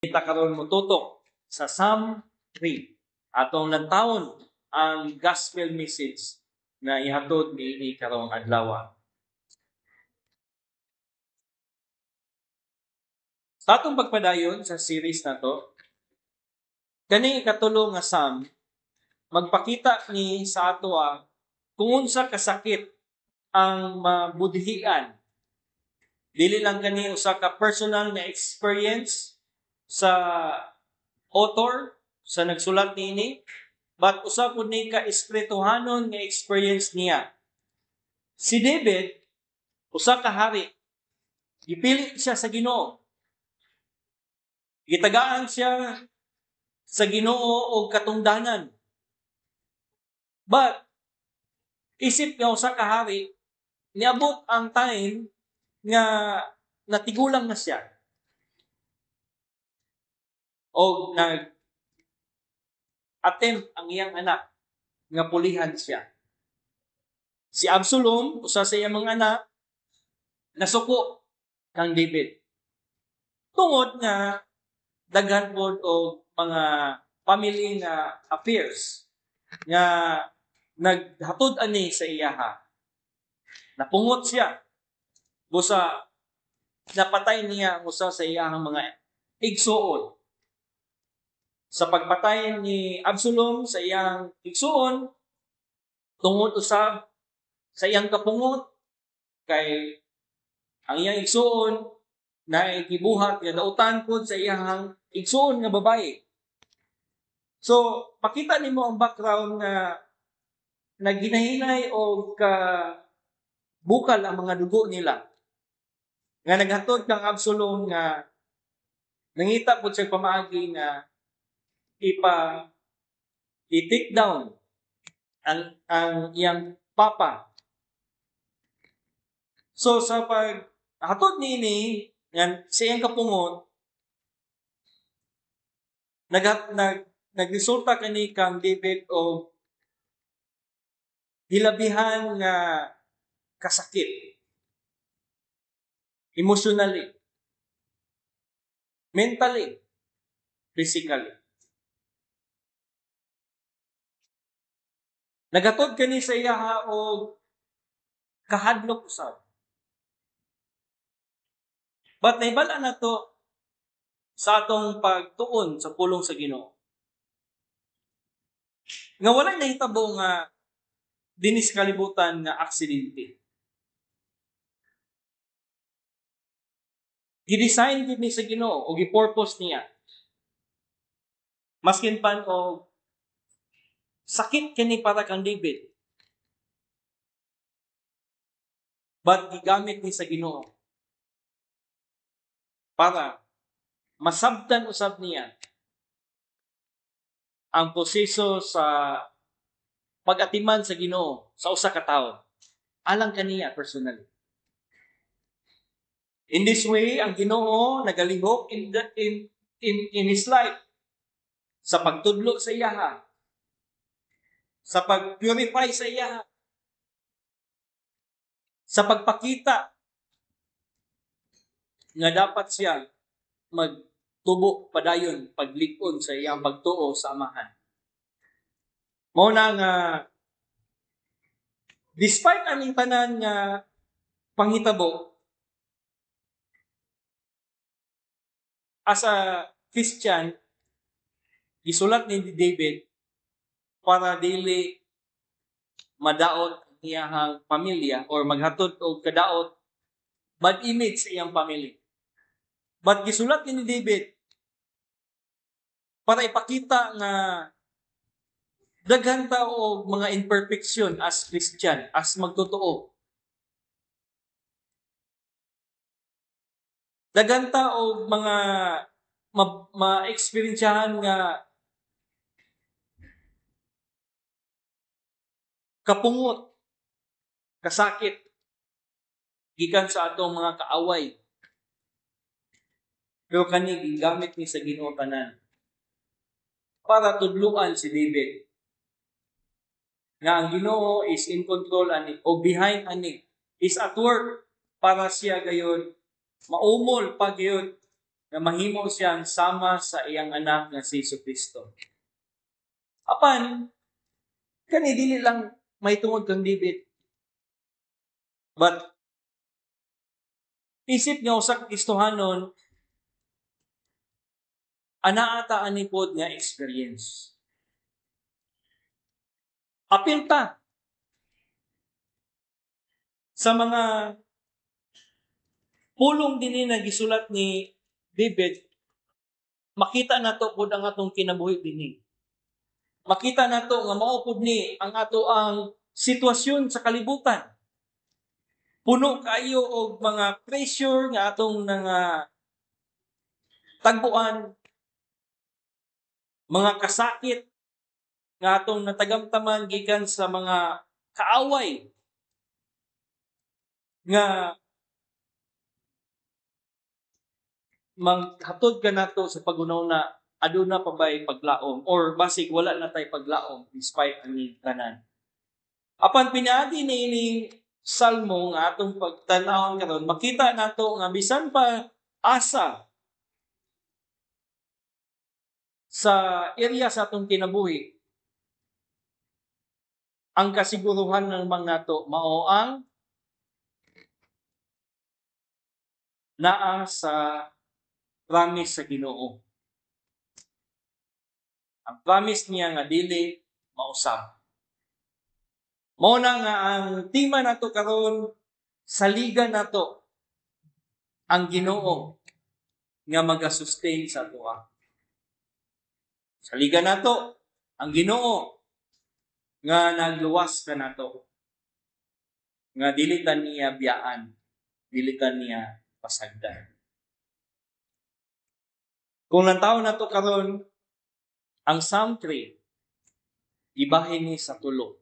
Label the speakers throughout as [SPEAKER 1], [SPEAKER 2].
[SPEAKER 1] Kita karon motutok sa Psalm 3. Atong lantawon ang gospel message na ihatod niini karong adlaw. Sa atong pagpadayon sa series na to, kani ikatulo nga Psalm magpakita ni sa ato kung unsa kasakit ang mabudhian. Dili lang kani usa ka personal na experience sa author sa nagsulat niini, but usa pud ni ka espirituhanon nga experience niya. Si David, usa ka hari, gipili siya sa Ginoo. Gitagaan siya sa Ginoo og katungdanan. But isip nga usa ka hari, niabot ang time nga natigulang na siya. O nag-attempt ang iyang anak nga pulihan siya. Si Absalom, usa sa iyang mga anak, nasuko kang David. Tungod nga daghan pod og mga family nga affairs nga naghatod ani sa iyaha. Napungot siya. Busa napatay niya ang usa sa iyang mga igsuon. Sa pagpatay ni Absalom sa iyang igsuon, tungod usab sa iyang kapungot, kay ang iyang igsuon na gibuhat nga nautan pod sa iyang igsuon nga babae. So, pakita nimo ang background nga naghinahinay o bukal ang mga dugo nila. Nga naghatod kang Absalom nga nangita pod sa pamaagi nga i-take down ang iyang papa. So sa paghatod niini nga sa iyang kapungot, nagresulta kani kang David o hilabihan nga kasakit. Emotionally, mentally, physically. Nagatod kani sa iya og kahadlok usab. But naibala na to sa atong pagtuon sa pulong sa Ginoo. Nga walay nahitabo nga dinis kalibutan nga aksidente. Gidesign gid ni sa Ginoo o gi-purpose niya. Maskin pan o sakit kini para kang David. But gigamit ni sa Ginoo para masabtan usab niya ang proseso sa pag-atiman sa Ginoo sa usa ka tawo alang kaniya personally. In this way, ang Ginoo nagalihok in his life sa pagtudlo sa iyaha, sa pag-purify sa iyaha, sa pagpakita nga dapat siya magtubo padayon paglikod sa iyang pagtuo sa Amahan. Mao na nga despite aning tanan nga panghitabo, as a Christian, gisulat ni David para dili madaot ang iyang pamilya or maghatod og kadaot bad image sa iyang pamilya. But gisulat ni David para ipakita nga daghan ta og mga imperfection as Christian, as magtotoo. Daghan ta og mga ma-experiencehan nga kapungot, kasakit gikan sa atong mga kaaway. Pero kani gigamit ni sa Ginoo tanan para tudluan si David nga ang Ginoo is in control ani o behind ani, is at work para siya gayon maumol pagyud nga mahimo siyang sama sa iyang anak nga si Jesucristo. Apan, kani dili lang may tungod kang David. But, isip nga usa ka Kristohanon, anaata ani pod nga experience. Apil ta sa mga pulong dinhi na gisulat ni David, makita nato pod ang atong kinabuhi dinhi. Makita nato nga mao pod ni ang ato ang sitwasyon sa kalibutan. Puno kayo og mga pressure nga atong tagpuan, mga kasakit nga atong natagamtaman gikan sa mga kaaway nga maghatod ka nato sa pagunaw na aduna pa ba'y paglaom or basig wala na tay paglaom despite ani tanan. Apan pinaagi ni ining salmo nga atong pagtan-awon karon, makita nato nga bisan pa asa sa area sa atong kinabuhi, ang kasiguruhan ng mga nato mao ang naa sa promise sa Ginoo. Ang promise niya nga dili mausab. Mao na nga ang tema nato karon, saligan nato ang Ginoo nga maga-sustain sa ato. Saligan nato ang Ginoo nga nagluwas ka nato. Nga dili ta niya biyaan, dili ta niya pasagdan. Kung nantaw nato karon ang Psalm 3, ibahin ni sa tulo.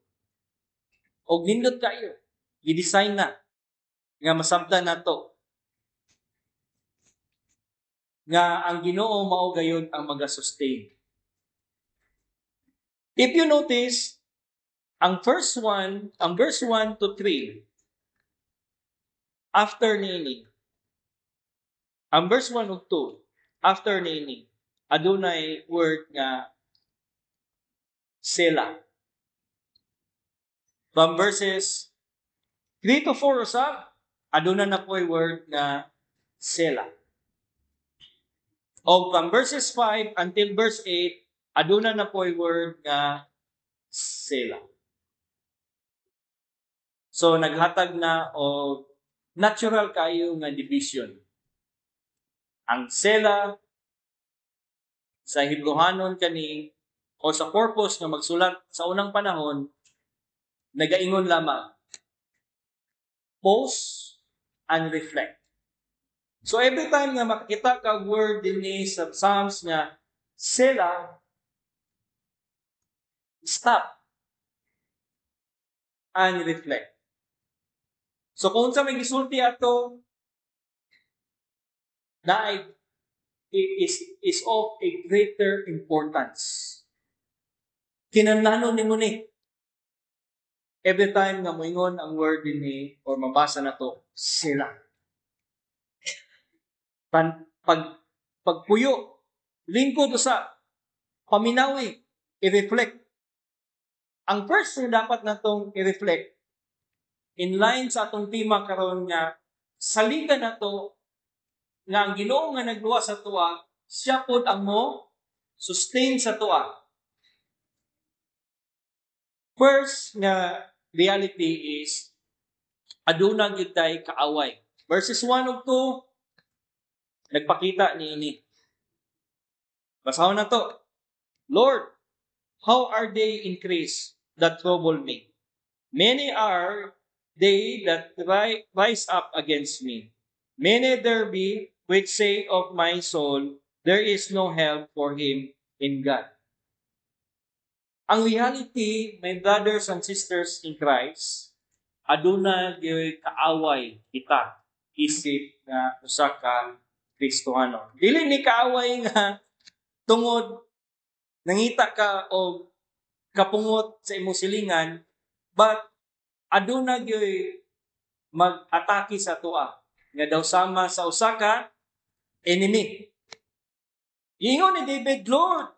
[SPEAKER 1] Og nindot kayo, i-design na nga masabtan nato nga ang Ginoo mao gayud ang maga-sustain. If you notice, ang verse 1 to 3, after nini, ang verse 1 ug 2, after nini, adunay word nga Selah. From verses 3 to 4 usab, aduna na po'y word nga Selah. O from verses 5 until verse 8, aduna na po'y word nga Selah. So naghatag na o natural kayo nga division. Ang Selah sa Hebrehanon kani o sa purpose nga magsulat sa unang panahon, nagaingon lamang pause and reflect. So every time nga makita ka word dinhi sa Psalms nga Selah, stop and reflect. So kung sa may gisulti ato na is of a greater importance. Kinahanglan nimo ni every time nga moingon ang word dinhi or mabasa nato Selah. Pagpuyo, lingkod sa paminawi, i-reflect. Ang first na dapat natong i-reflect, in line sa atong tema karon nga, saligan nato nga ang Ginoo nga nagluwas sa tuwa, siya pod ang mo sustain sa tuwa. First nga reality is, aduna gyud tay kaaway. Verses 1 ug 2, nagpakita niini. Basahon na to. Lord, how are they increased that trouble me? Many are they that rise up against me. Many there be which say of my soul, there is no help for him in God. Ang reality, my brothers and sisters in Christ, aduna gyud kaaway kita isip nga usa ka Kristohano. Dili ni kaaway nga tungod nangita ka o kapungot sa imong silingan, but aduna gyud mag-atake sa tuwa nga daw sama sa usa ka enemy. Ingon ni David, Lord,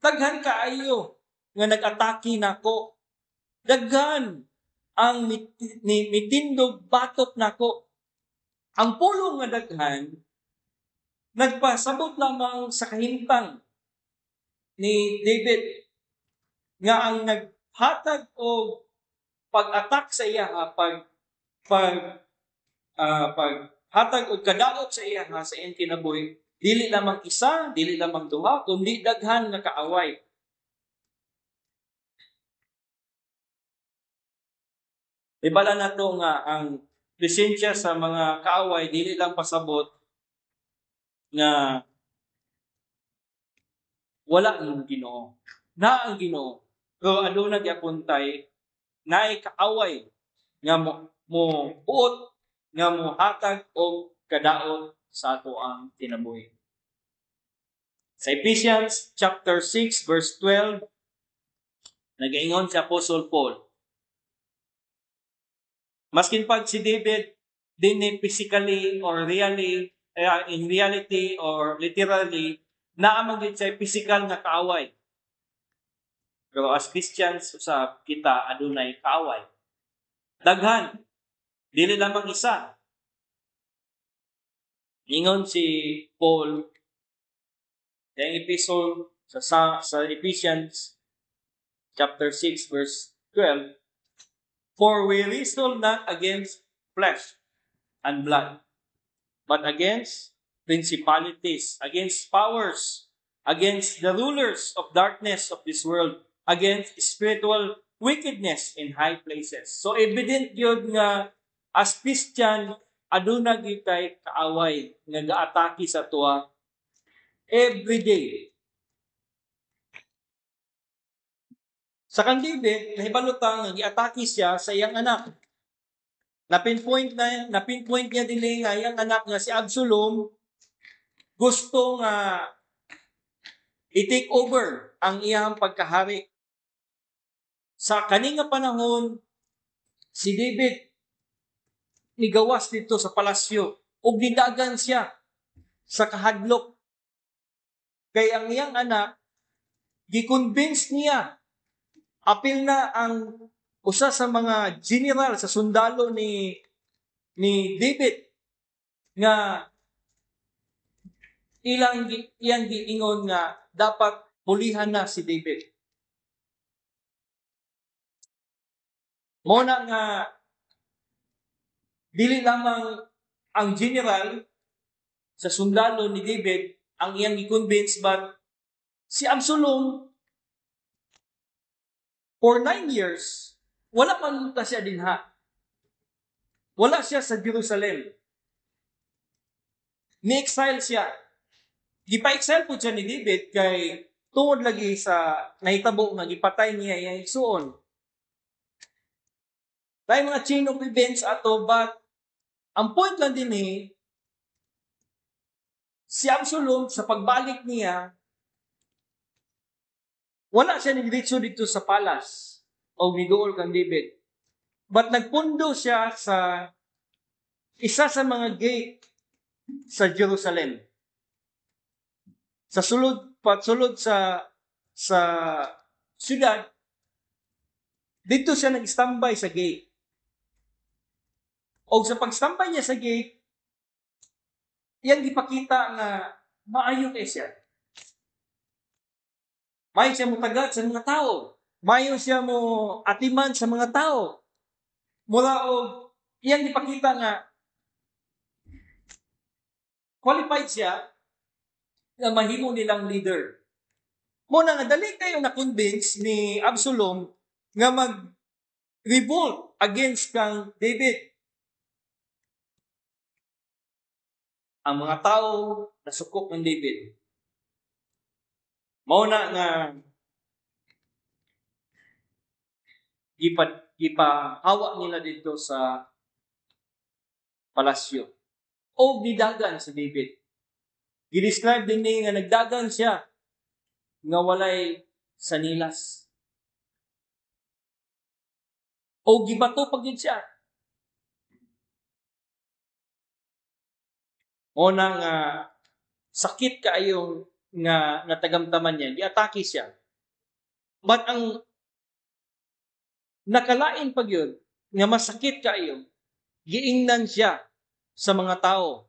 [SPEAKER 1] daghan kaayo nga nag-atake nako. Daghan ang mitindog batok nako. Ang pulong nga daghan nagpasabot lamang sa kahimtang ni David nga ang naghatag og pag-attack sa iya paghatag og kadaot sa iya sa iyang kinabuhi, dili lamang isa, dili lamang duha, kundi daghan nga kaaway. Ibala na to nga ang presensya sa mga kaaway dili lang pasabot nga wala ang Ginoo. Na ang Ginoo. Pero aduna gyapon tay naay kaaway nga mo buot nga mo hatag og kadaot sa ato ang kinabuhi. Sa Ephesians chapter 6 verse 12 nagaingon si Apostle Paul, maskin pag si David dinhi physically or really in reality or literally naamang gid sa physical nga kaaway. Pero as Christians usab kita adunay kaaway. Daghan, dili lamang isa. Ingon si Paul sa epistle sa Ephesians chapter 6 verse 12, for we wrestle not against flesh and blood, but against principalities, against powers, against the rulers of darkness of this world, against spiritual wickedness in high places. So evident yun nga as Christian, aduna gitay kaaway nga gaatake sa tuwa every day. Sa kang David, nahibalutang nga giatake siya sa iyang anak. Napinpoint niya din nga iyang anak nga si Absalom gusto nga i-take over ang iyang pagkahari. Sa kaninga panahon, si David nigawas dito sa palasyo ug nidagan siya sa kahadlok. Kay ang iyang anak, gi-convince niya, apil na ang usa sa mga general sa sundalo ni David nga iyang giingon nga dapat pulihan na si David. Muna nga dili lamang ang general sa sundalo ni David ang iyang gi-convince, but si Absalom for 9 years wala man ta siya dinha. Wala siya sa Jerusalem. Ni-exile siya. Gipa-exile po siya ni David kay tungod lagi sa nahitabo nga gipatay niya iyang igsuon. Tay mga chain of events ato, but ang point lang din si Absalom sa pagbalik niya wala siya nagdiretso dito sa palace o niduol kang David. But nagpundo siya sa isa sa mga gate sa Jerusalem. Sa sulod sa siyudad, dito siya nag-standby sa gate. O sa pag-standby niya sa gate, yan gipakita nga maayo kay siya. Maayo siya mo tagat sa mga tao. Maayo siya mo atiman sa mga tao. Mula og yan gipakita nga qualified siya na mahimo nilang leader. Muna nga dali kayo na-convince ni Absalom nga mag-revolt against kang David. Ang mga tao nasukok ng David. Mauna nga gipahawa nila dito sa palasyo. O nidagan si David. Gidescribe din niya nga nagdagan siya nga walay sanilas. O gibato pag yun siya. O nga sakit kaayong nga natagamtaman niya, giatake siya. But ang nakalain pag yun, nga masakit kaayo, giingnan siya sa mga tao.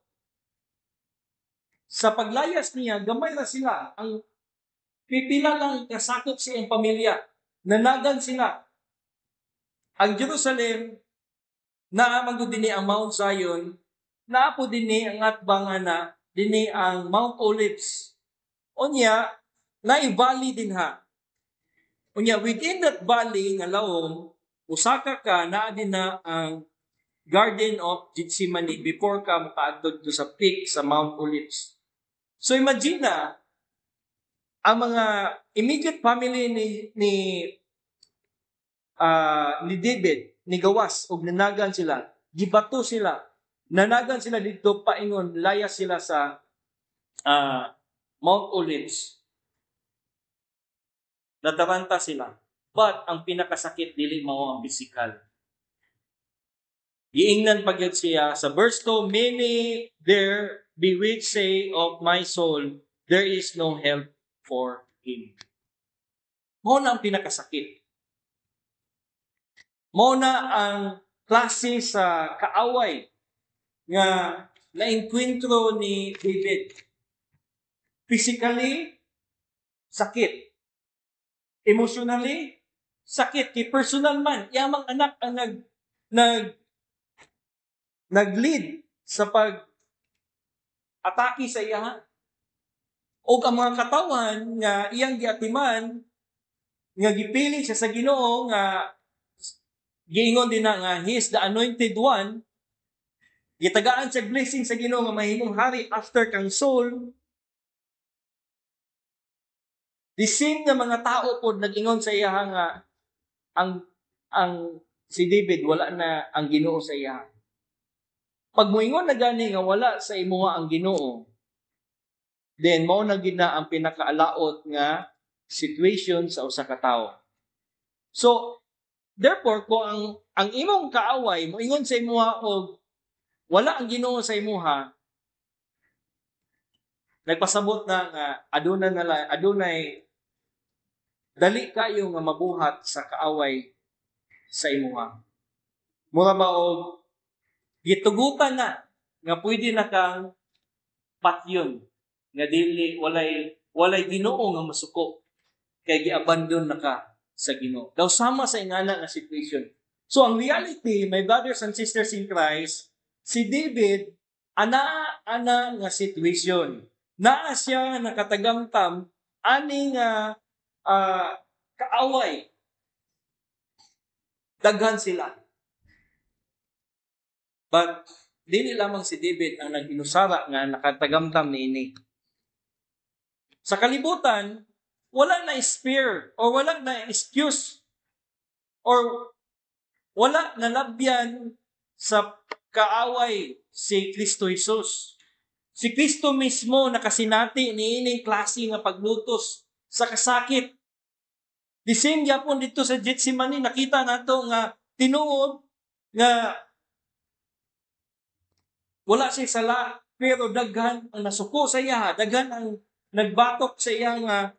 [SPEAKER 1] Sa paglayas niya, gamay na sila. Ang pipila lang kasakop siyang pamilya. Nanagan sila. Ang Jerusalem, naamang dinhi ang Mount Zion, naapo dinhi ang atbang na dinhi ang Mount Olives. Unya, na-valley din ha. Unya, within that valley nga laom, usaka ka, naa din na ang Garden of Gethsemane before ka makaadtod sa peak sa Mount Olives. So imagine na, ang mga immediate family ni David, ni gawas, og nanagan sila, gibato sila, nanagan sila dito paingon, layas sila sa Mount Olives. Nataranta sila. But ang pinakasakit dili mao ang physical. Giingnan pagyud siya sa verse 2, many there be which say of my soul, there is no help for him. Mao na ang pinakasakit. Mao na ang klase sa kaaway nga naengkwentro ni David. Physically, sakit. Emotionally, sakit. Kay personal man, yamang anak ang nag-lead sa pag-atake sa iya. O ang mga katawan nga iyang giatiman, nga gipili siya sa Ginoo, nga giingon din na nga he is the anointed one, gitagaan siya blessing sa Ginoo nga mahimong hari after kang Saul. The same nga mga tao po nag-ingon sa iya nga ang si David wala na ang Ginoo sa iya. Pag moingon na gani nga wala sa imuha ang Ginoo, then mao na gid na ang pinakaalaot nga situation sa usa ka tawo. So therefore kung ang imong kaaway moingon sa imuha og wala ang Ginoo sa imuha, nagpasabot na nga adunay dali kayo nga mabuhat sa kaaway sa imuha. Mura ba og gitugutan na nga pwede na kang patyon nga dili walay Ginoo nga masuko kay giabandon na ka sa Ginoo. Daw sama sa ingana nga situation. So ang reality, my brothers and sisters in Christ, si David ana nga situation. Naa siya nakatagamtam ani nga kaaway. Daghan sila. But dili lamang si David ang nag-inusara nga nakatagamtam niini. Sa kalibutan, wala na spear or wala na excuse or wala na labyan sa kaaway si Kristo Jesus. Si Kristo mismo nakasinati niining klase nga paglutos sa kasakit. The same yapon dito sa Gethsemane, nakita nato nga tinuod nga wala siya sala, pero daghan ang nasuko sa iya, daghan ang nagbatok sa iya nga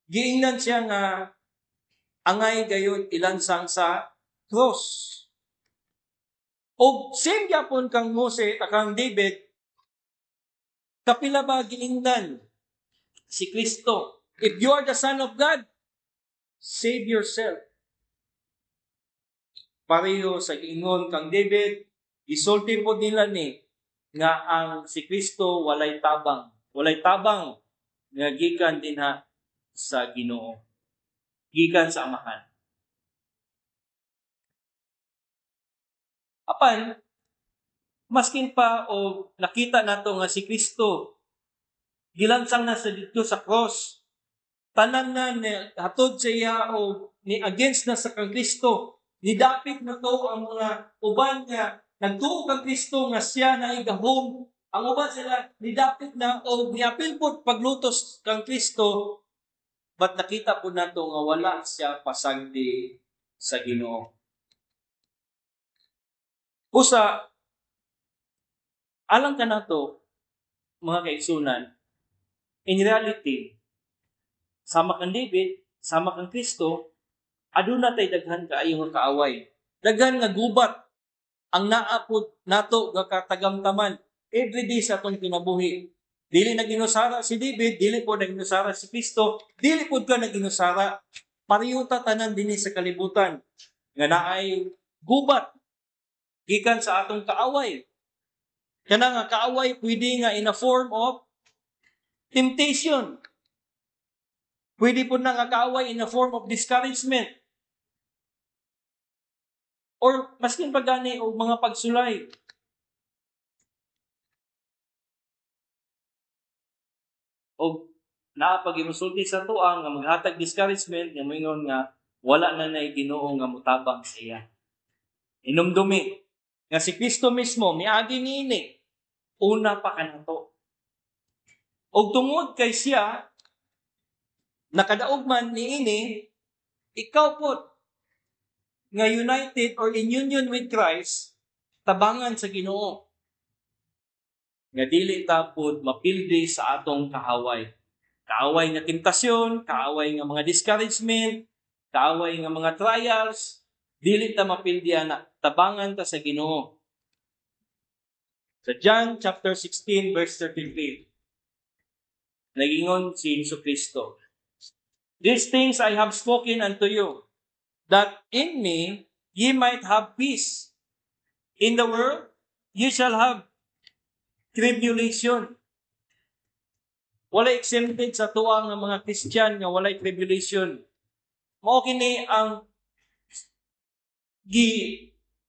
[SPEAKER 1] giingnan siya nga angay gayon ilansang sa cross. O same yapon kang Mose kang David, kapila ba giingnan si Kristo? If you are the Son of God, save yourself. Pareho sa giingon kang David, isulti po nila ni nga ang si Kristo walay tabang. Walay tabang nga gikan dinha sa Ginoo. Gikan sa Amahan. Apan, maskin pa o nakita nato nga si Kristo gilansang na sa dito sa cross. Tanan na ni hatod sa iya o ni against na sa kang Kristo. Nidapit na to ang mga uban nga nagtuo kang Kristo nga siya na igahom. Ang uban sila nidapit na o niapil po paglutos kang Kristo. But nakita po nato nga wala siya pasagdi sa Ginoo. Usa, alam ka na to, mga kaigsunan, in reality, sama kang David, sama kang Kristo, aduna tay daghan kaayo nga kaaway. Daghan nga gubat ang naapod nato nga katagamtaman every day sa atong kinabuhi. Dili na ginusara si David, dili po na ginusara si Kristo, dili po ka na ginusara. Pareho ta tanan dinhi sa kalibutan nga naay gubat gikan sa atong kaaway. Kana nga kaaway pwede nga in a form of temptation. Pwede po na nga kaaway in a form of discouragement. Or maskin pa gani o mga pagsulay. O naapag-imusulti sa tuang nga maghatag discouragement nga moingon nga wala na nay Ginoo nga mutabang sa iya. Inumdumi nga si Kristo mismo miagi niini una pa kanato. Og tungod kay siya nakadaog man niini ikaw pod nga united or in union with Christ tabangan sa Ginoo. Nga dili tapod mapildi sa atong kaaway. Kaaway nga tentasyon, kaaway nga mga discouragement, kaaway nga mga trials, dili ta mapildi ana, tabangan ta sa Ginoo. Sa John chapter 16 verse 33. Nagingon si Jesucristo, "These things I have spoken unto you, that in me ye might have peace. In the world ye shall have tribulation." Walay exempted sa tuang ng mga Christian nga walay tribulation. Mao kini ang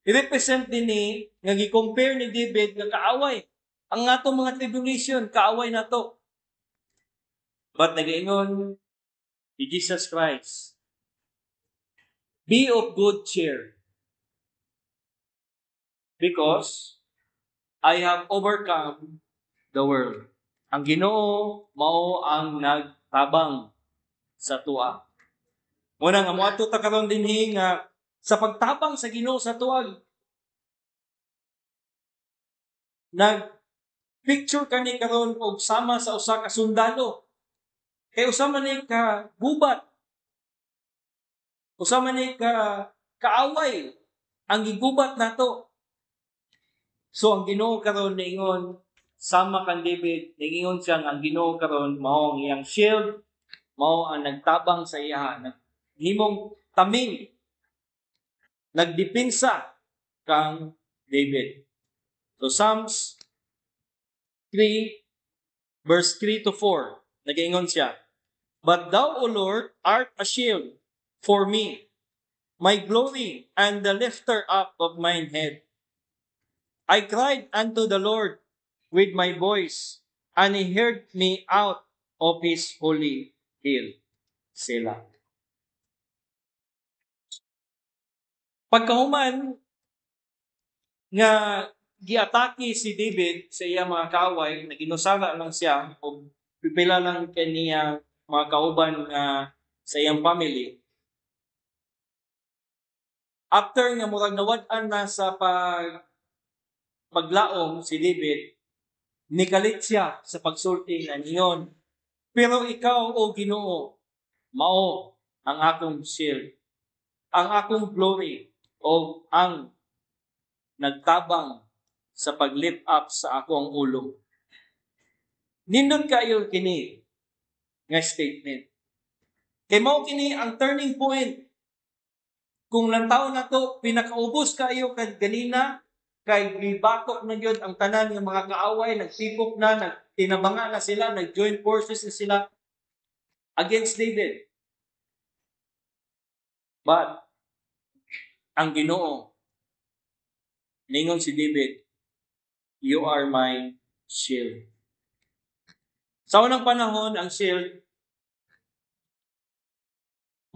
[SPEAKER 1] represent din ni nga gi-compare ni David nga kaaway. Ang atong mga tribulation kaaway nato. But nagaingon ni Jesus Christ, "Be of good cheer, because I have overcome the world." Ang Ginoo mao ang nagtabang sa tuwa. Muna nga moadto ta karon dinhi nga sa pagtabang sa Ginoo sa tuwag. Nag-picture kani karon og sama sa usa ka sundalo. Kay usa man ni ka gubat. Usa man ni ka kaaway ang gigubat nato. So ang Ginoo karon niingon sama kang David, niingon siya nga ang Ginoo karon mao ang iyang shield, mao ang nagtabang sa iya, naghimong taming, nagdepensa kang David. So Psalms 3 verse 3 to 4, nagaingon siya, "But thou, O Lord, art a shield for me, my glory and the lifter up of mine head. I cried unto the Lord with my voice, and He heard me out of His holy hill." Selah. Pagkahuman nga giatake si David sa iya mga kaaway, naginusara lang siya o pipila lang kaniya mga kauban sa iyang family. After nga murag nawad-an na sa paglaom si David, nikalit siya sa pagsulti nga niyon, "Pero ikaw, O Ginoo, mao ang akong shield, ang akong glory, o ang nagtabang sa pag-lift up sa akong ulo." Nindot kayo kini nga statement. Kay mao kini ang turning point. Kung lantaw na to, pinakaubos kayo kay ganina, kay gibatok na yun ang tanan ng mga kaaway, nagsipok na, nagtinabanga na sila, nag-join forces na sila against David. But, ang Ginoo, ningon si David, "You are my shield." Sa unang panahon, ang shield,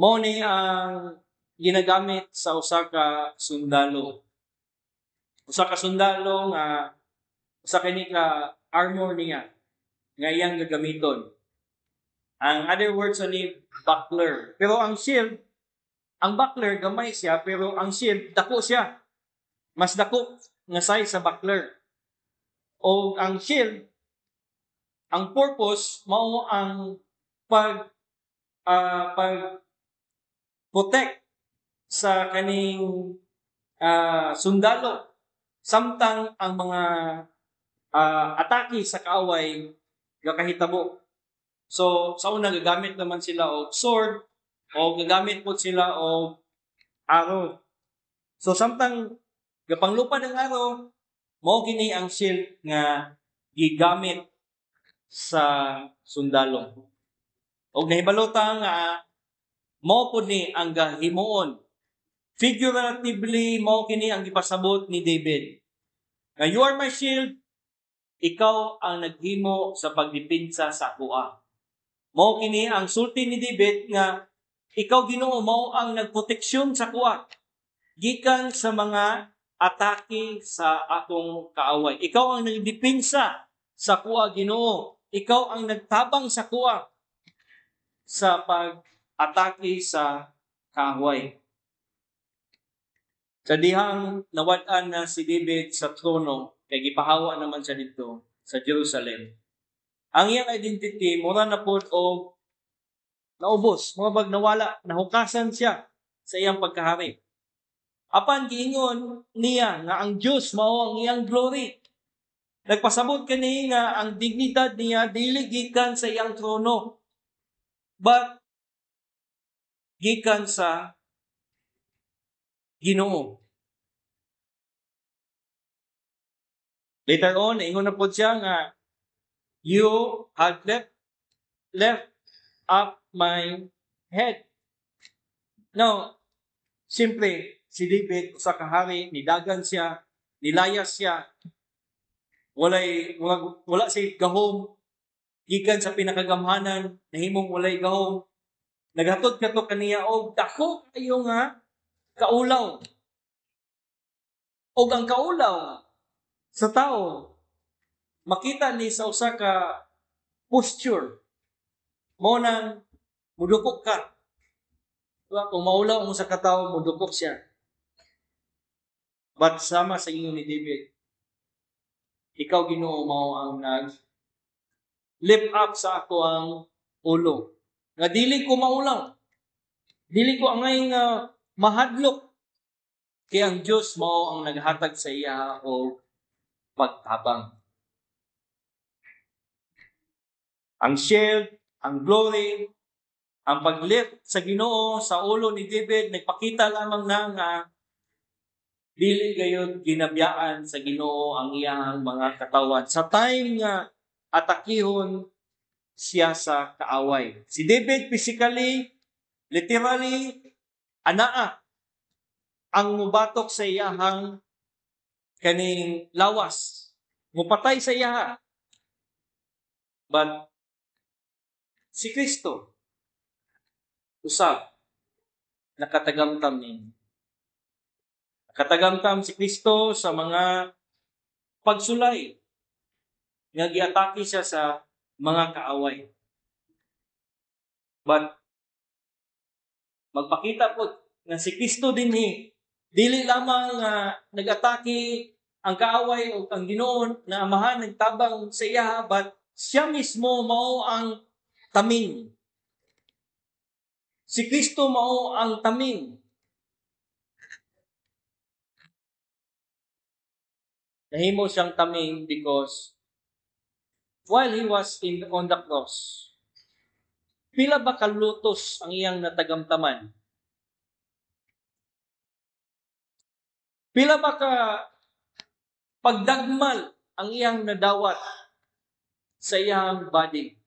[SPEAKER 1] mao ni ang ginagamit sa usa ka sundalo. Usa ka sundalo nga usa kini ka armor niya nga iyang gagamiton. Ang other words ni buckler. Pero ang shield, ang buckler gamay siya pero ang shield dako siya. Mas dako nga size sa buckler. O ang shield ang purpose mao ang pag protect sa kaning sundalo samtang ang mga atake sa kaaway gakahitabo. So sa una gagamit naman sila og sword o gagamit po sila og arrow. So samtang gapanglupad ang arrow, mao gini ang shield nga gigamit sa sundalo. Og nahibalota nga mao pud ni ang gahimuon. Figuratively mao kini ang gipasabot ni David. Nga you are my shield, ikaw ang naghimo sa pagdepensa sa kuha. Mao kini ang sulti ni David nga ikaw Ginoo mao ang nagproteksyon sa kuha gikan sa mga atake sa atong kaaway. Ikaw ang nagdepensa sa kuha Ginoo. Ikaw ang nagtabang sa kuha sa pag-atake sa kaaway. Sa dihang nawad-an na si David sa trono, kay gipahawa naman siya dito sa Jerusalem. Ang iyang identity, mura na po o naubos, mga bag nawala, nahukasan siya sa iyang pagkahari. Apan giingon niya nga ang Diyos mao ang iyang glory. Nagpasabot kani nga ang dignidad niya dili gikan sa iyang trono, but gikan sa Ginoo. Later on, ingon na po siya nga, you have left up my head. Now, simpre, si David, usa ka hari, nidagan siya, nilayas siya, wala si gahom, gikan sa pinakagamhanan, nahimong walay gahom, naghatod kato kaniya, o dako kayo nga, kaulaw. O ang kaulaw sa tao, makita ni sa usa ka posture, mo nang mudukok ka. Diba? Kung maulaw mo sa katao, mudukok siya. But sama sa inyo ni David, ikaw Ginoo mao ang lift up sa ako ang ulo. Nga dili ko maulaw. Dili ko angay nga mahadlok. Kaya ang Diyos mao ang naghatag sa iya o pagtabang. Ang shield, ang glory, ang paglift sa Ginoo sa ulo ni David, nagpakita lamang na nga dili gayud ginabiyaan sa Ginoo ang iyang mga katawan. Sa time nga atakihon siya sa kaaway. Si David physically, literally, anaa ang mubatok sa iyahang kaning lawas. Mupatay sa iyaha. But si Kristo, usab, nakatagamtam niya. Nakatagamtam si Kristo sa mga pagsulay nga giatake siya sa mga kaaway. But magpakita po nga si Kristo din dili lamang nag-atake ang kaaway o ang Ginoo na amahan nagtabang sa iya, but siya mismo mao ang taming. Si Kristo mao ang taming. Nahimo siyang taming because while he was on the cross, pila ba kalutos ang iyang natagamtaman? Pila ba ka pagdagmal ang iyang nadawat sa iyang body?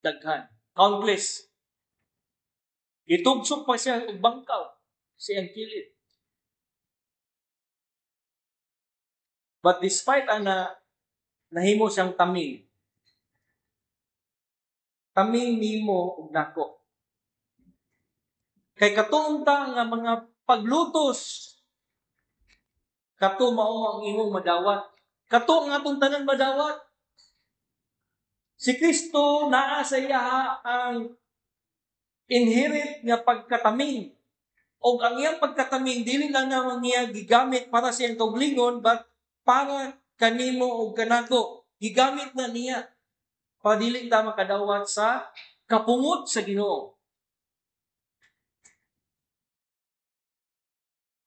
[SPEAKER 1] Daghan. Countless. Gitugsok pa siya og bangkaw sa iyang kilid. But despite nahimo siyang taming, taming nimo og nako. Kay katuunta nga mga paglutos, kato mao ang imong madawat. Kato ang atong tanan madawat. Si Kristo naa sa iya ang inherent nga pagkataming. O ang iyang pagkataming dili lang naman niya gigamit para sa iyang kaugalingon, but para kanimo o kanako. gigamit na niya para dili ta makadawat sa kapungot sa Ginoo.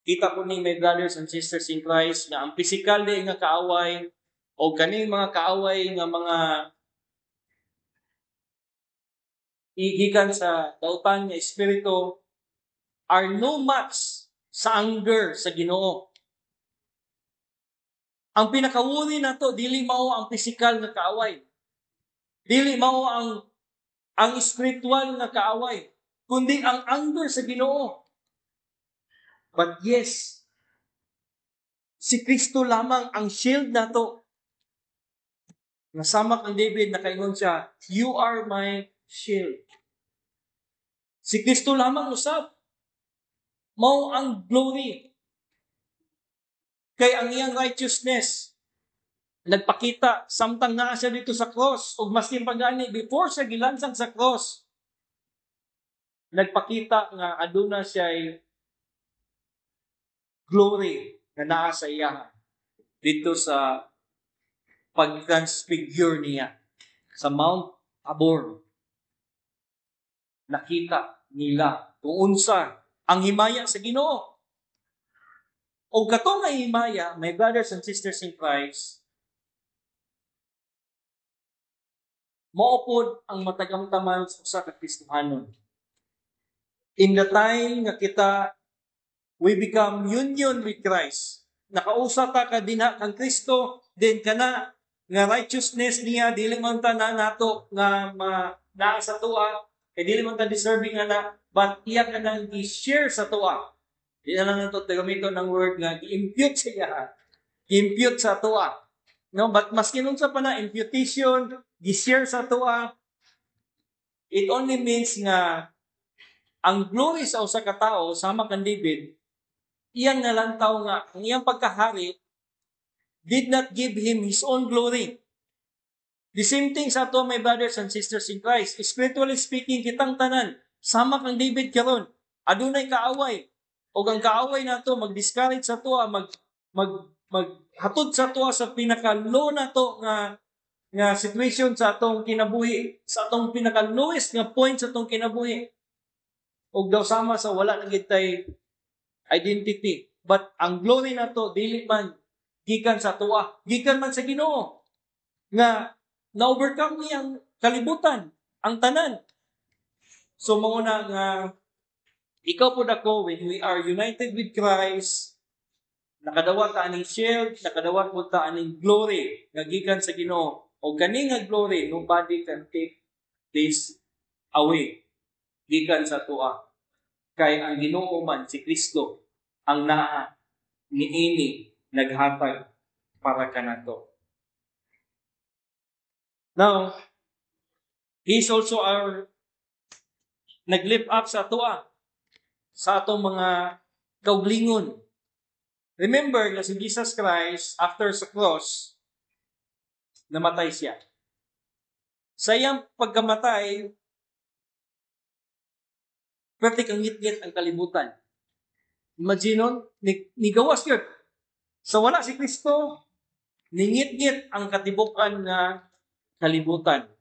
[SPEAKER 1] Kita po ni my brothers and sisters in Christ na ang physical di nga kaaway o kaning mga kaaway nga mga igikan sa dautan nga espiritu are no match sa anger sa Ginoo. Ang pinakawuri nato dili mao ang physical nga kaaway. Dili mao ang spiritual nga kaaway, kundi ang anger sa Ginoo. But yes, si Kristo lamang ang shield nato. Nasama kang David, nakaingon siya, "You are my shield." Si Kristo lamang usab mao ang glory. Kay ang iyang righteousness nagpakita samtang naa siya dito sa cross ug maski pagani before siya gilansang sa cross nagpakita nga aduna siya glory na naa sa iya dito sa pag-transfigure niya sa Mount Tabor. Nakita nila kung unsa ang himaya sa Ginoo. O katong nga himaya, my brothers and sisters in Christ, maupod ang matagamtaman sa usa ka Kristohanon. In the time nga kita we become union with Christ, nakausa ta ka dinha kang Kristo, then kana nga righteousness niya dili man ta na nato nga naa sa tuwa, kay dili man ta deserving na, but iya kanang i-share sa tuwa. Di na lang ito gamiton ng word nga i-impute siya. I-impute sa tuwa. No, but maski nung sa pa na imputation, i-share sa tuwa, it only means nga ang glory sa usa ka tawo sama kan David, iyang nalantaw nga ang iyang pagkahari did not give him his own glory. The same thing sa ato, my brothers and sisters in Christ. Spiritually speaking, kitang tanan, sama kang David karon, adunay kaaway. O ang kaaway nato mag-discourage sa tuwa, maghatod sa tuwa sa pinaka-low nato nga situation sa atong kinabuhi, sa atong pinaka-lowest nga point sa atong kinabuhi. O daw sama sa wala na gitay identity. But ang glory nato dili man gikan sa tuwa, gikan man sa Ginoo nga na-overcome niyang kalibutan, ang tanan. So mauna nga ikaw po dako, when we are united with Christ, nakadawat ta aning shield, nakadawat po ta aning glory nga gikan sa Ginoo. O kani nga glory, nobody can take this away gikan sa tuwa. Kay ang Ginoo man si Kristo ang naa niini naghatag para kanato. Now, He is also our nag-lift up sa tuwa sa atong mga kauglingon. Remember na si Jesus Christ, after sa cross, namatay siya. Sa iyang pagkamatay, pwede kang ngit-ngit ang kalibutan. Imagine nun, nigawas yun. Sa wala si Kristo, ningit-ngit ang katibukan na kalibutan.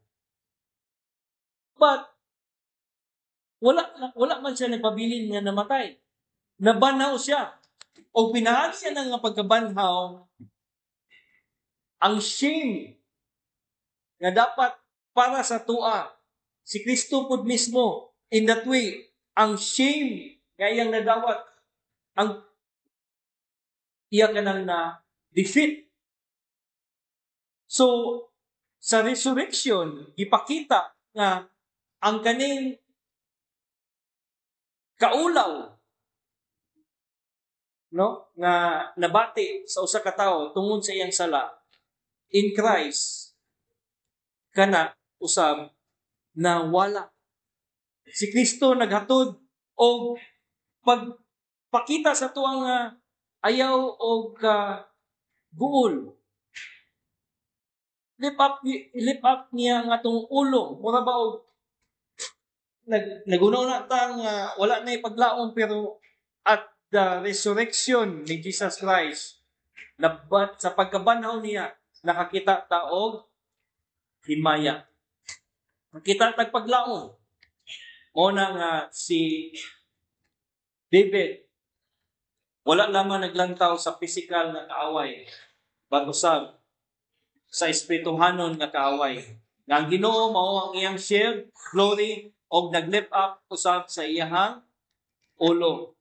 [SPEAKER 1] But, wala man siya nagpabilin nga namatay. Nabanaw siya. O pinaagi siya ng pagkabanhaw, ang shame na dapat para sa tuwa. Si Kristo po mismo, in that way, ang shame nga iyang nadawat, ang iya ka nang na defeat. So, sa resurrection, ipakita nga ang kaning kaulaw no nga nabati sa usa ka tawo tungod sa iyang sala in Christ kana usab na wala. Si Kristo naghatod og pagpakita sa tuang ayaw og guol. Lift up niya nga atong ulo mura ba og nagunaw na ta nga wala na ipaglaom, pero at the resurrection ni Jesus Christ, sa pagkabanhaw niya, nakakita ta og himaya. Nakita tag paglaom. Mo na nga si David wala lamang naglantaw sa physical na kaaway, but usab sa espirituhanon nga kaaway. Nga ang Ginoo mao ang iyang shield, glory, og nag-lift up usab sa iyang ulo.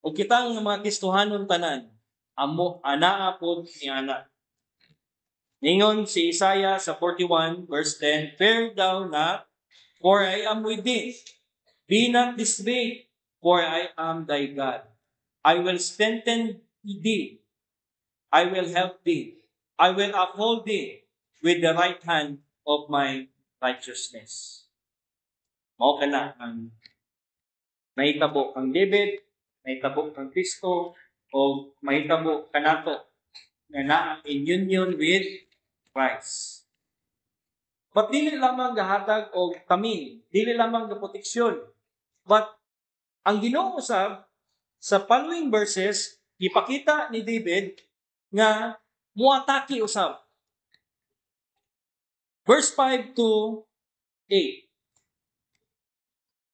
[SPEAKER 1] O kitang mga Kristohanon tanan, amo anaa pod ni ana. Ningon si Isaiah sa 41 verse 10, "Fear thou not, for I am with thee. Be not dismayed, for I am thy God. I will strengthen thee. I will help thee. I will uphold thee with the right hand of my righteousness." Mao kana ang mahitabo kang David, mahitabo kang Kristo, o mahitabo kanato nga naa in union with Christ. But dili lamang gahatag o kami, dili lamang gaproteksyon. But ang Ginoo usab sa following verses, ipakita ni David nga muatake usab. Verse 5 to 8.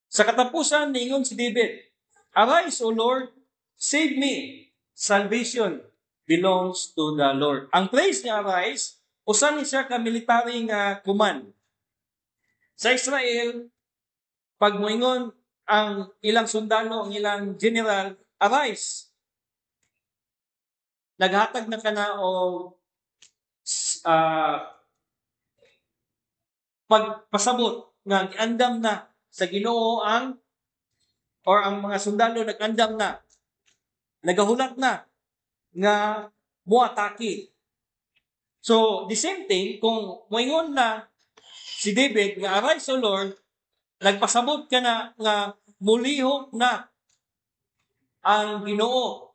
[SPEAKER 1] Sa katapusan, ningon si David, "Arise, O Lord, save me. Salvation belongs to the Lord." Ang phrase niya, arise, usan ni siya ka military nga command. Sa Israel, pag moingon ang ilang sundalo, ang ilang general, arise. Naghatag na kana o pagpasabot nga giandam na sa Ginoo ang mga sundalo nag-andam na, nagahulat na nga muatake. So, the same thing, kung moingon na si David nga arise, O Lord, nagpasabot ka na nga mulihok na ang Ginoo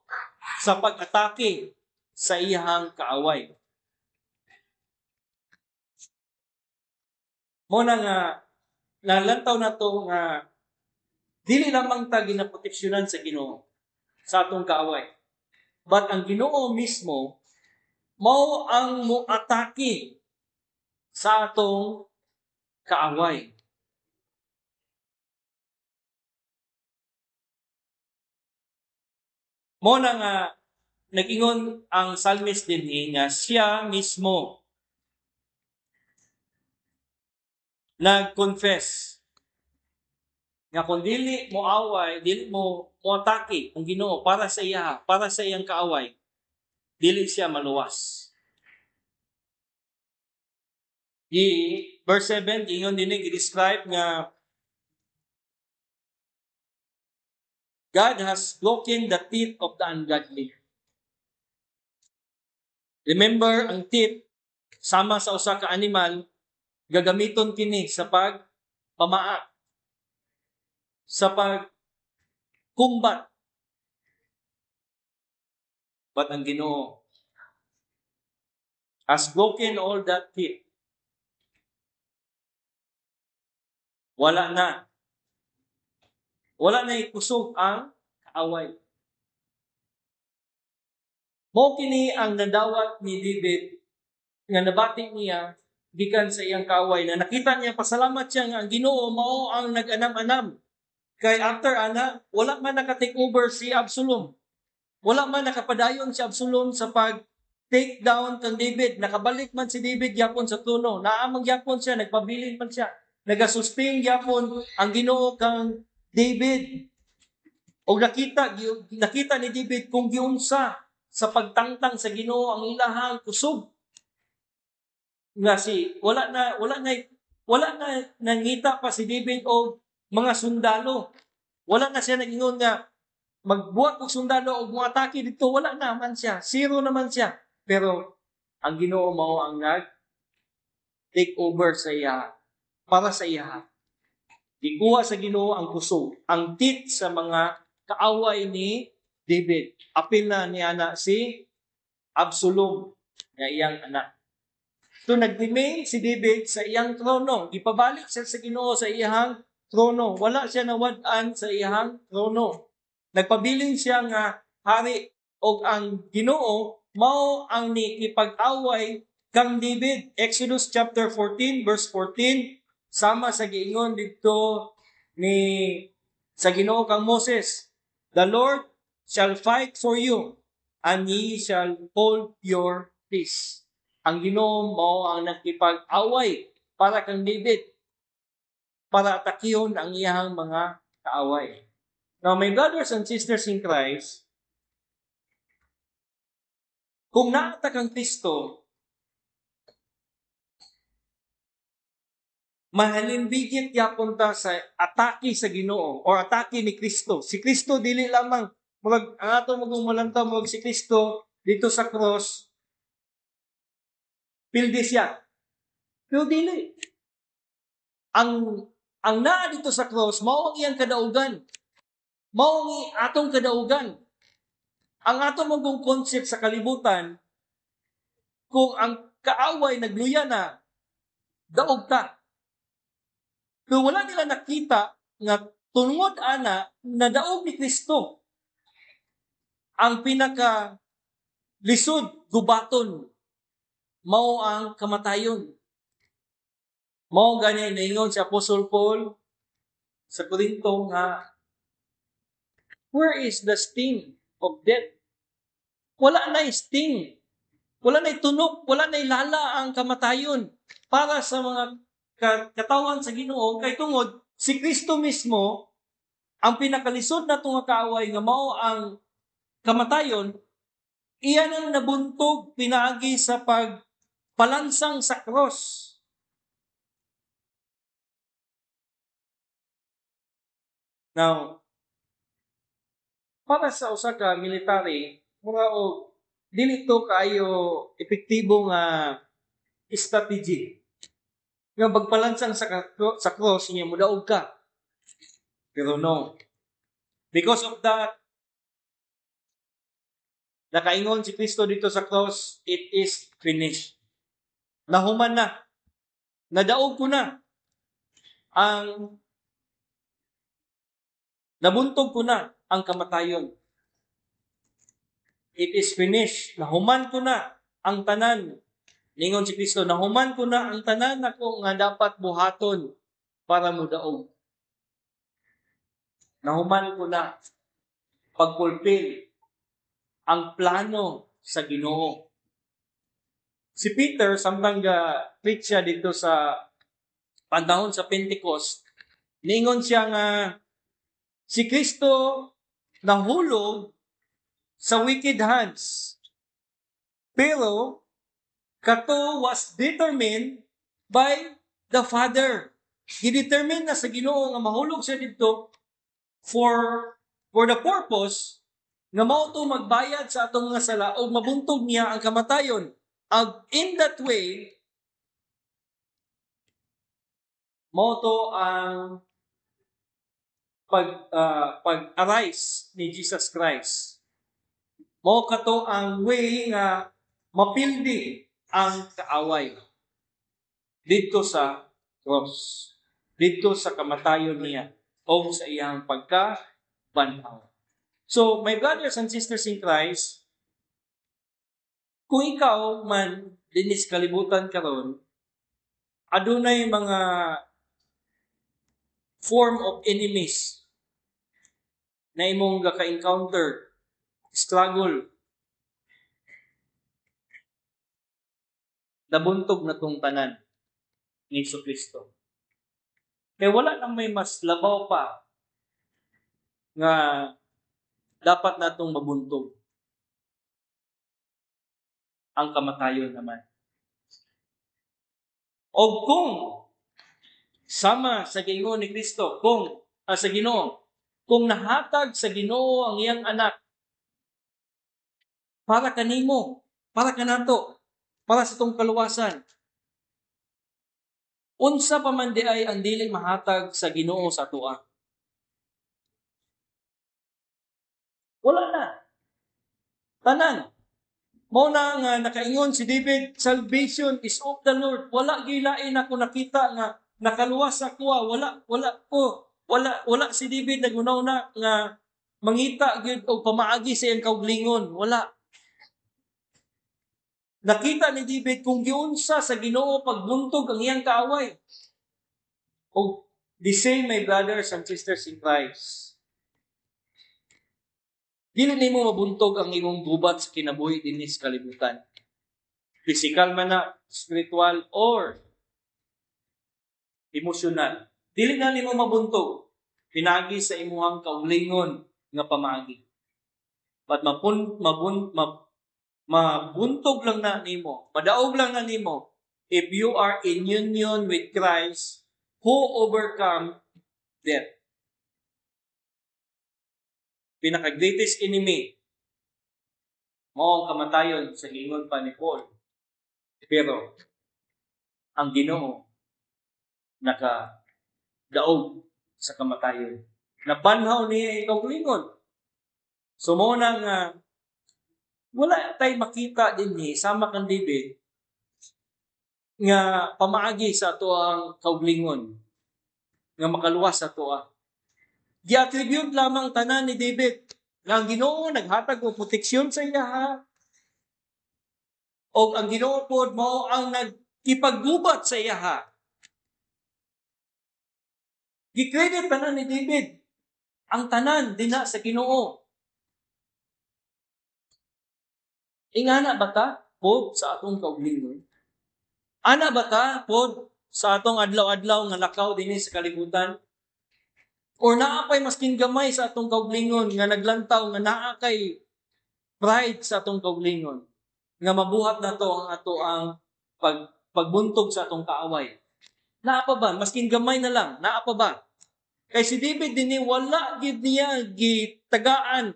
[SPEAKER 1] sa pag-atake sa iyang kaaway. Mo na nga nalantaw na to nga dili lamang ta ginaproteksyonan sa Ginoo sa atong kaaway. But ang Ginoo mismo mao ang muatake sa atong kaaway. Mo na nga nag-ingon ang psalmist dinhi nga siya mismo nag-confess nga kung dili mo away, dili mo atake ang Ginoo para sa iya, para sa iyang kaaway, dili siya maluwas. Verse 7, ingon din i-describe nga God has broken the teeth of the ungodly. Remember, ang teeth, sama sa usa ka animal, gagamiton kini sa pagpamaa, sa pagkumbat. But ang Ginoo has broken all that teeth. Wala na ikusog ang kaaway. Mo kini ang nadawat ni David nga nabati niya gikan sa iyang kaaway na nakita niya, pasalamat siya nga ang Ginoo mao ang nag-anam-anam. Kay after ana, wala man naka-take over si Absalom. Wala man nakapadayon si Absalom sa pag-take down kang David. Nakabalik man si David yapon sa trono. Naamang yapon siya, nagpabilin man siya. Nagasustain yapon ang Ginoo kang David. O nakita ni David kung giunsa sa pagtangtang sa Ginoo ang ilahang kusog. Nga wala na nangita pa si David o mga sundalo. Wala na siya nag-ingon nga magbuhat og sundalo og moatake dito, wala naman siya. Zero naman siya. Pero ang Ginoo mao ang take over sa iya, para sa iya. Gikuha sa Ginoo ang kusog, ang teeth sa mga kaaway ni David. Apil na niya na si Absalom na iyang anak. So nag-remain si David sa iyang trono. Ipabalik siya sa Ginoo sa iyang trono. Wala siya nawad-an sa iyang trono. Nagpabiling siya nga hari o ang Ginoo mao ang nikipag-away kang David. Exodus chapter 14 verse 14 sama sa giingon dito ni sa Ginoo kang Moses, "The Lord shall fight for you, and ye shall hold your peace." Ang Ginoo mao ang nakipag-away para kang David para atakihon ang iyang mga kaaway. Now, my brothers and sisters in Christ, kung naata kang Kristo, mahalimbigit yapon ta sa atake sa Ginoo or atake ni Kristo. Si Kristo dili lamang ang ato magumulantaw si Kristo dito sa cross, pildi siya. Pero dili. Ang naa dito sa cross, mao ang iyang kadaugan. Mao ang atong kadaugan. Ang atong magong concept sa kalibutan, kung ang kaaway nagluya na, daog ta. Pero wala nila nakita nga tungod ana na daog ni Kristo ang pinaka lisod, gubaton, mao ang kamatayon. Mao gani naingon si Apostle Paul sa Korinto nga, where is the sting of death? Wala na sting. Wala na tunok, wala na lala ang kamatayon para sa mga katawan sa Ginoo kay tungod si Kristo mismo ang pinakalisod na tunga kaaway nga mao ang kamatayon, iyan ang nabuntog pinaagi sa pagpalansang sa cross. Now, para sa usa ka military, mura og dili to kaayo epektibo nga strategy. Nga pagpalansang sa cross niya mudaog ka. Pero no. Because of that, nakaingon si Kristo dito sa cross, it is finished. Nahuman na. Nadaog ko na. Nabuntog ko na ang kamatayon. It is finished. Nahuman ko na ang tanan. Ningon si Kristo, nahuman ko na ang tanan ako nga dapat buhaton para mudaog. Nahuman ko na pagpulpil ang plano sa Ginoo. Si Peter, samtang preach siya dito sa panahon sa Pentecost, ningon siya nga si Kristo nahulog sa wicked hands. Pero kato was determined by the Father. Gidetermine na sa Ginoo nga mahulog siya dito for the purpose nga mao to magbayad sa atong mga sala o mabuntog niya ang kamatayon. In that way, mao to ang pag-arise ni Jesus Christ. Mao kato ang way nga mapildi ang kaaway dito sa cross, dito sa kamatayon niya o sa iyang pagkabanhaw. So, my brothers and sisters in Christ, kung ikaw man dinis kalibutan karon, adunay mga form of enemies na imong gaka-encounter, struggle, nabuntog na tong tanan ni Jesucristo. Kaya wala nang may mas labaw pa nga dapat natong mabuntog. Ang kamatayon naman. O kung sama sa ginoo ni Kristo, sa Ginoo, kung nahatag sa Ginoo ang iyang anak para kanimo, para kanato, para sa tong kaluwasan, unsa pa man di ay ang dili mahatag sa Ginoo sa tuwa. Wala na. Tanan. Mao na nga nakaingon si David, salvation is of the Lord. Wala gilain ako nakita nga nakaluwas ako. Wala si David nagunaw na nga mangita gyud og pamaagi sa iyang kauglingon. Wala. Nakita ni David kung giunsa sa Ginoo pagbuntog ang iyang kaaway. O the same, my brothers and sisters in Christ. Dili nimo mabuntog ang imong gubat sa kinabuhi dinhi sa kalibutan. Physical man na, spiritual, or emotional. Dili na nimo mabuntog pinagi sa imuhang kaulingon nga pamaagi. But mabuntog lang na nimo, madaog lang na nimo if you are in union with Christ who overcome death. Pinaka-greatest enemy mo ang kamatayon sa lingon pa ni Paul. Pero ang Ginoo naka-daog sa kamatayon. Nabanhaw niya ikaw lingon. So mo nang wala tay makita din ni sama kang David nga pamaagi sa ato ang kauglingon nga makaluwas sa ato. Gi-attribute lamang tanan ni David nga ang Ginoo naghatag og proteksyon sa iya o ang Ginoo pod mao ang nagkipaggubat sa iya. Gi-credit tanan ni David ang tanan dinha sa Ginoo. Ingana ba ta pod sa atong kauglingon? Ana ba ta pod sa atong adlaw-adlaw nga lakaw dinhi sa kalibutan? Or naa pay maskin gamay sa atong kauglingon nga naglantaw nga naa kay pride sa atong kauglingon nga mabuhat nato ang ato ang pagbuntog sa atong kaaway. Naa pa ba? Maskin gamay na lang, naa pa ba? Kay si David dinhi wala gid niya gitagaan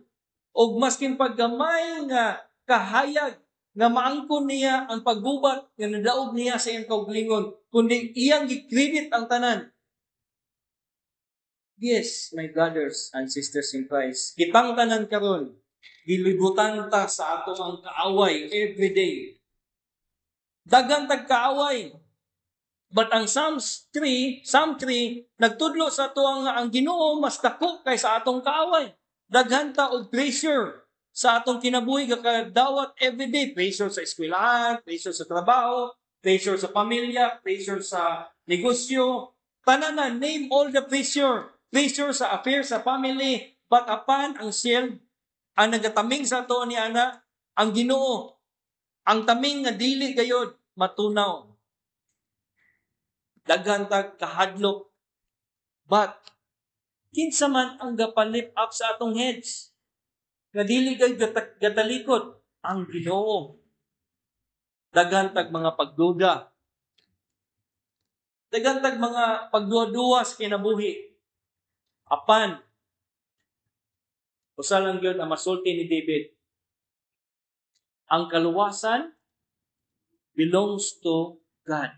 [SPEAKER 1] og maskin paggamay nga kahayag nga maangkon niya ang paggubat nga nadaog niya sa iyang kauglingon kundi iyang gi-credit ang tanan. Yes, my brothers and sisters in Christ, kitang tanan karon gilibutan ta sa ato ang kaaway every day. Daghang tag kaaway. But ang Psalm 3, nagtudlo sa ato ang Ginoo mas dako kaysa atong kaaway. Daghan ta og pressure sa atong kinabuhi kadawat every day. Pressure sa eskwelahan, pressure sa trabaho, pressure sa pamilya, pressure sa negosyo. Tanan, name all the pressure. Pressure sa affairs sa family, but apan ang shield, ang nagataming sa ato ni ana, ang Ginoo, ang taming nga dili gayod matunaw. Daghan tag kahadlok, but kinsa man ang gapalip up sa atong heads, nga dili gay gatalikod, ang Ginoo. Daghan tag mga pagduda, daghan tag mga pagduwa-duwa sa kinabuhi. Apan, usa lang yun ang masulti ni David. Ang kaluwasan belongs to God.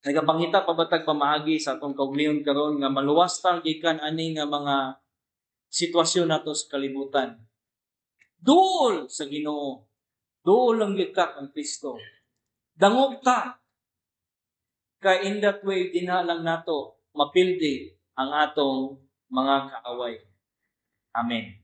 [SPEAKER 1] Nagapangita pabatag pamaagi sa atong kauglion karon nga maluwas ta gikan ani nga mga sitwasyon nato sa kalibutan. Duol sa Ginoo. Duol lang gyud ka ang Kristo. Dangog ka. Kay in that way, dinha lang nato mapildi ang atong mga kaaway. Amen.